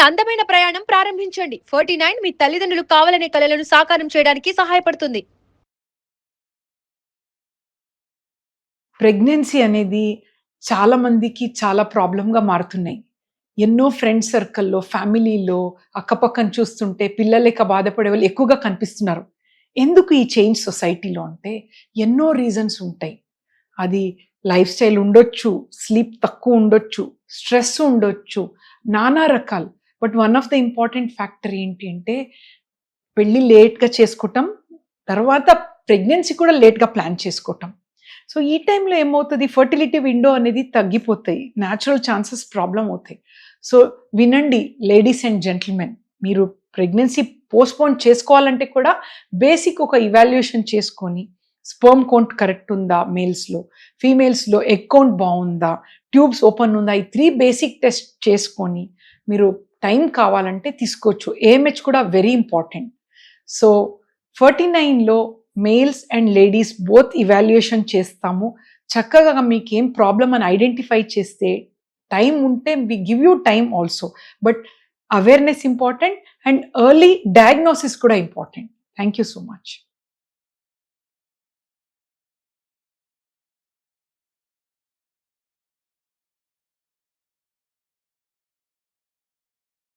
అందమైన ప్రయాణం ప్రారంభించండి. 49 మీ తల్లిదండ్రులు కావాలనే కలలను సాకారం చేయడానికి సహాయపడుతుంది. ప్రెగ్నెన్సీ అనేది చాలా మందికి చాలా ప్రాబ్లమ్‌గా మారుతున్నాయి. ఎన్నో ఫ్రెండ్ సర్కిల్‌లో, ఫ్యామిలీలో అక్కపక్కన చూస్తుంటే పిల్లలేక బాధపడేవాళ్ళు ఎక్కువగా కనిపిస్తున్నారు. ఎందుకు ఈ చేంజ్ సొసైటీలో అంటే ఎన్నో రీజన్స్ ఉంటాయి. అది లైఫ్ స్టైల్ ఉండొచ్చు, స్లీప్ తక్కువ ఉండొచ్చు, స్ట్రెస్ ఉండొచ్చు, నానా రకాలు. But one of the important factor ఏంటి అంటే పెళ్లి లేట్‌గా చేసుకోవటం, తర్వాత ప్రెగ్నెన్సీ కూడా లేట్‌గా ప్లాన్ చేసుకోవటం. సో, ఈ టైంలో ఏమవుతది ఫెర్టిలిటీ విండో అనేది తగ్గిపోతాయి. న్యాచురల్ ఛాన్సెస్ ప్రాబ్లమ్ అవుతాయి. సో, వినండి లేడీస్ అండ్ జెంటిల్‌మెన్, మీరు ప్రెగ్నెన్సీ పోస్ట్‌పోన్ చేసుకోవాలంటే కూడా బేసిక్ ఒక ఇవాల్యుయేషన్ చేసుకొని, స్పెర్మ్ కౌంట్ కరెక్ట్ ఉందా మేల్స్‌లో, ఫీమేల్స్‌లో ఎగ్ కౌంట్ బావుందా, ట్యూబ్స్ ఓపెన్ ఉందా, ఈ 3 బేసిక్ టెస్ట్ చేసుకొని మీరు టైం కావాలంటే తీసుకోవచ్చు. ఏఎంహెచ్ కూడా వెరీ ఇంపార్టెంట్. సో, 49లో males and ladies both evaluation చేస్తాము. చక్కగా మీకేం ప్రాబ్లమ్ అని ఐడెంటిఫై చేస్తే టైం ఉంటే we give you time also. But awareness important and early diagnosis కూడా important. Thank you so much.